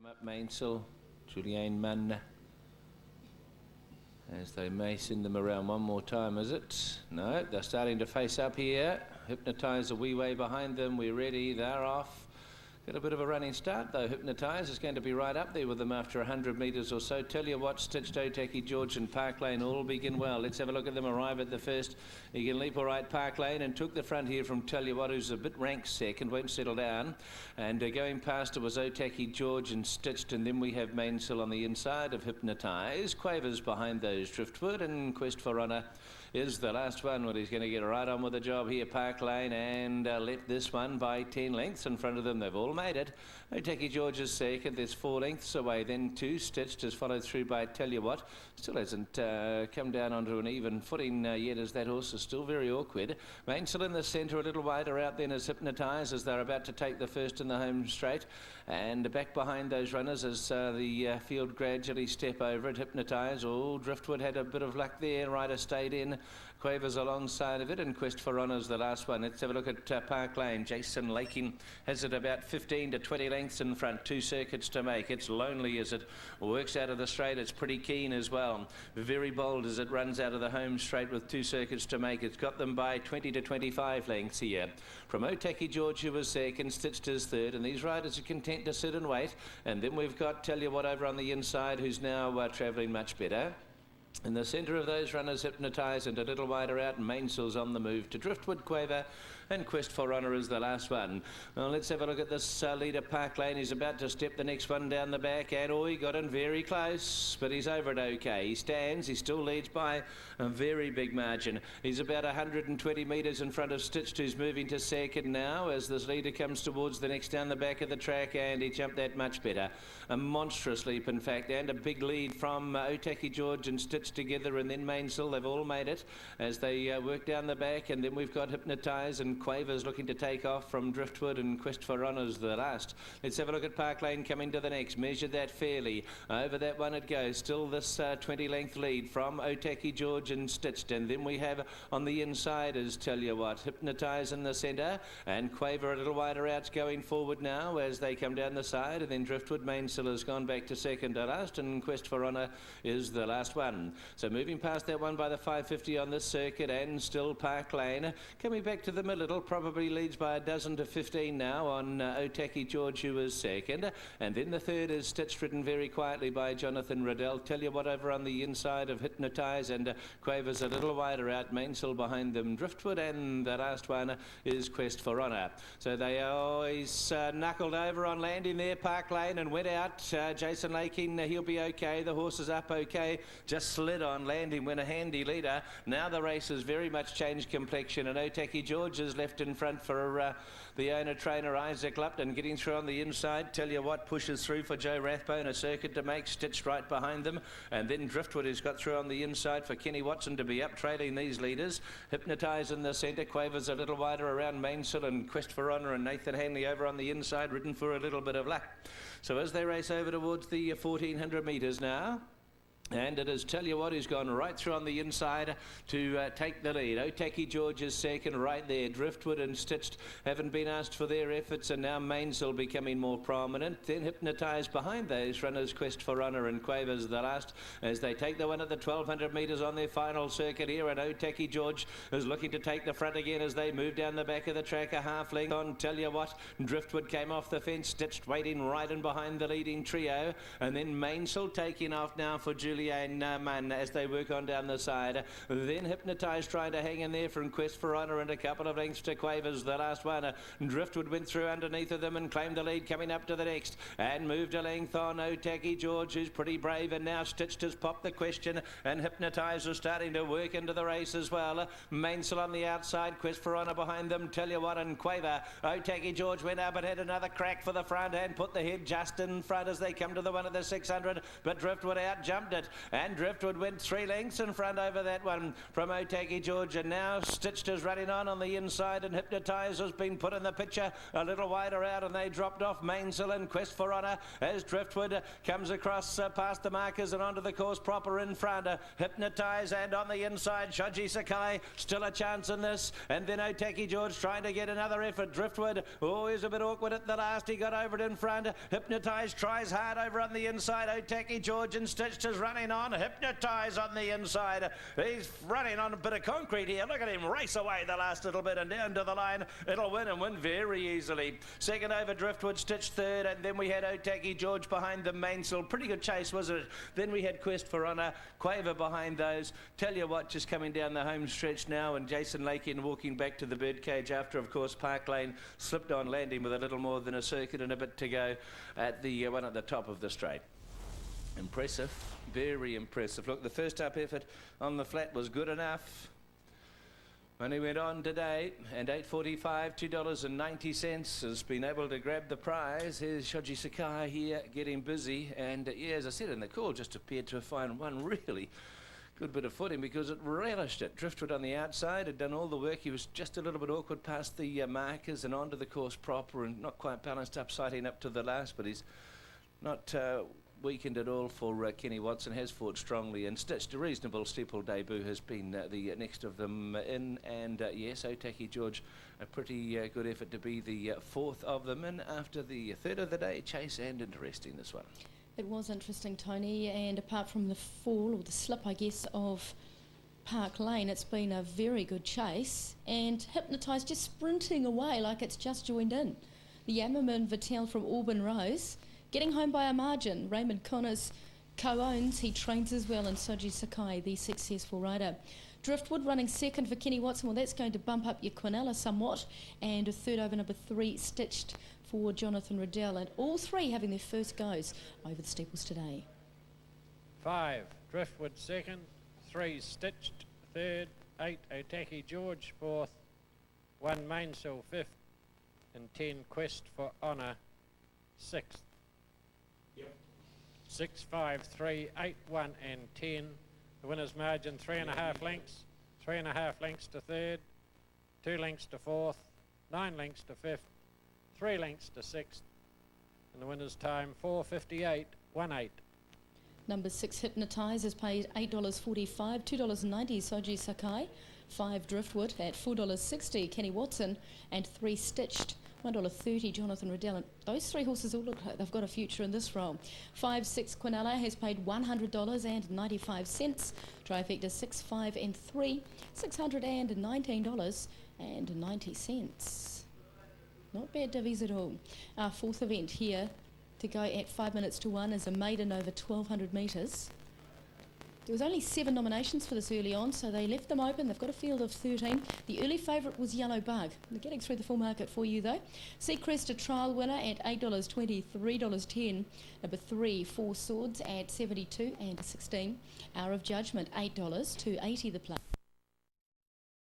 Come up Mainsel, Juliane Mann. As they may send them around one more time, is it? No, they're starting to face up here. Hypnotize a wee way behind them. We're ready. They're off. Got a bit of a running start though. Hypnotize is going to be right up there with them after 100 metres or so. Tell you what, Stitched, Otaki, George and Park Lane all begin well. Let's have a look at them arrive at the first. You can leap all right, Park Lane, and took the front here from Tell You What, who's a bit ranked second, won't settle down. And going past it was Otaki, George and Stitched, and then we have Mainsel on the inside of Hypnotize. Quavers behind those, Driftwood, and Quest for Honour is the last one. Well, he's going to get right on with the job here, Park Lane, and left this one by 10 lengths in front of them. They've all made it. Otaki George is second. There's 4 lengths away. Then 2. Stitched is followed through by Tell You What. Still hasn't come down onto an even footing yet, as that horse is still very awkward. Mainsel in the centre, a little wider out then as Hypnotize, as they're about to take the first in the home straight. And back behind those runners as the field gradually step over it. Hypnotize. Oh, Driftwood had a bit of luck there. Rider stayed in. Quavers alongside of it, and Quest for Honour's the last one. Let's have a look at Park Lane. Jason Lakin has it about 15 to 20 lengths in front. 2 circuits to make. It's lonely as it works out of the straight. It's pretty keen as well. Very bold as it runs out of the home straight with 2 circuits to make. It's got them by 20 to 25 lengths here. From Otaki George, who was second, Stitched is third, and these riders are content to sit and wait. And then we've got Tell You What over on the inside, who's now travelling much better. In the centre of those runners, Hypnotize, and a little wider out, and Mainsel's on the move to Driftwood, Quaver, and Quest for Honour is the last one. Well, let's have a look at this leader, Park Lane. He's about to step the next one down the back, and oh, he got in very close, but he's over it okay. He stands, he still leads by a very big margin. He's about 120 metres in front of Stitched, who's moving to second now as this leader comes towards the next down the back of the track, and he jumped that much better. A monstrous leap, in fact, and a big lead from Otaki George and Stitched together, and then Mainsel. They've all made it as they work down the back, and then we've got Hypnotize and Quavers looking to take off from Driftwood, and Quest for Honour's the last. Let's have a look at Park Lane coming to the next. Measure that fairly. Over that one it goes. Still this 20 length lead from Otaki George and Stitched, and then we have on the inside is Tell You What, Hypnotize in the centre, and Quaver a little wider out going forward now as they come down the side, and then Driftwood. Mainsel has gone back to second to last, and Quest for Honour is the last one. So moving past that one by the 550 on this circuit, and still Park Lane coming back to the middle, probably leads by a dozen to 15 now on Otaki George, who is second, and then the third is Stitched, ridden very quietly by Jonathan Riddell. Tell You What over on the inside of Hypnotize, and Quavers a little wider out. Mainsel behind them, Driftwood, and the last one is Quest for Honour. So they always knuckled over on landing there, Park Lane, and went out. Jason Lakin, he'll be okay. The horse is up okay. Just slid on landing, went a handy leader. Now the race has very much changed complexion, and Otaki George is left in front for the owner-trainer Isaac Lupton, getting through on the inside. Tell You What pushes through for Joe Rathbone, a circuit to make. Stitched right behind them, and then Driftwood has got through on the inside for Kenny Watson to be up trailing these leaders. Hypnotize in the centre. Quavers a little wider around Mainsel, and Quest for Honour and Nathan Hanley over on the inside, ridden for a little bit of luck. So as they race over towards the 1400 metres now, and it is Tell You What who's gone right through on the inside to take the lead. Otaki George is second right there. Driftwood and Stitched haven't been asked for their efforts, and now Mainsel becoming more prominent. Then Hypnotize behind those runners, Quest for Honour and Quavers the last, as they take the one at the 1200 metres on their final circuit here, and Otaki George is looking to take the front again as they move down the back of the track a half length on Tell You What. Driftwood came off the fence. Stitched waiting right and behind the leading trio, and then Mainsel taking off now for Juliane Mann as they work on down the side. Then Hypnotize trying to hang in there from Quest for Honour, and a couple of lengths to Quavers the last one. Driftwood went through underneath of them and claimed the lead coming up to the next, and moved a length on Otaki George, who's pretty brave, and now Stitched has popped the question, and Hypnotize is starting to work into the race as well. Mainsel on the outside, Quest for Honour behind them, Tell You What and Quaver. Otaki George went up and had another crack for the front and put the head just in front as they come to the one at the 600, but Driftwood out jumped it. and Driftwood went 3 lengths in front over that one from Otaki George, and now Stitched is running on the inside, and Hypnotize has been put in the picture a little wider out, and they dropped off Mainsail and Quest for Honour as Driftwood comes across past the markers and onto the course proper in front. Hypnotize, and on the inside Shoji Sakai, still a chance in this, and then Otaki George trying to get another effort. Driftwood, oh, he's a bit awkward at the last, he got over it in front. Hypnotize tries hard over on the inside. Otaki George and Stitched is running on. Hypnotize on the inside, he's running on a bit of concrete here. Look at him race away the last little bit and down to the line. It'll win and win very easily. Second over Driftwood, Stitched third, and then we had Otaki George behind the Mainsail. Pretty good chase, wasn't it? Then we had Quest for Honour, Quaver behind those. Tell you what, just coming down the home stretch now, and Jason Lakin walking back to the birdcage after, of course, Park Lane slipped on landing with a little more than a circuit and a bit to go at the one at the top of the straight. Impressive, very impressive. Look, the first up effort on the flat was good enough. When he went on today, and 8.45, $2.90 has been able to grab the prize. Here's Shoji Sakai here getting busy, and yeah, as I said in the call, just appeared to find one really good bit of footing because it relished it. Driftwood on the outside had done all the work. He was just a little bit awkward past the markers and onto the course proper, and not quite balanced up, sighting up to the last, but he's not weakened at all for Kenny Watson. Has fought strongly and Stitched. A reasonable steeple debut has been the next of them in, and yes, Otaki George, a pretty good effort to be the fourth of them in after the third of the day. Chase and interesting, this one. It was interesting, Tony, and apart from the fall, or the slip, I guess, of Park Lane, it's been a very good chase, and Hypnotize just sprinting away like it's just joined in. The Yammerman Vittel from Auburn Rose getting home by a margin. Raymond Connors co-owns, he trains as well, and Shoji Sakai, the successful rider. Driftwood running second for Kenny Watson. Well, that's going to bump up your Quinella somewhat, and a third over number 3, Stitched for Jonathan Riddell, and all three having their first goes over the steeples today. 5, Driftwood second, 3, Stitched third, 8, Otaki George fourth, 1, Mainsail fifth, and 10, Quest for Honour sixth. Yep. 6, 5, 3, 8, 1, and 10. The winner's margin 3.5 lengths, 3.5 lengths to third, 2 lengths to fourth, 9 lengths to fifth, 3 lengths to sixth, and the winner's time 4:58.18. Number 6, Hypnotize, has paid $8.45, $2.90 Shoji Sakai, 5 Driftwood at $4.60 Kenny Watson, and 3 Stitched, $1.30 Jonathan Riddell. And those three horses all look like they've got a future in this role. 5, 6 Quinella has paid $100.95. Trifecta 6, 5 and 3, $619.90. Not bad divvies at all. Our fourth event here to go at 5 minutes to 1 is a maiden over 1,200 metres. There was only 7 nominations for this early on, so they left them open. They've got a field of 13. The early favourite was Yellow Bug. They're getting through the full market for you, though. Seacrest, a trial winner at $8.20, $3.10. Number 3, 4 Swords at $72 and $16. Hour of Judgment, $8, $2.80 the play.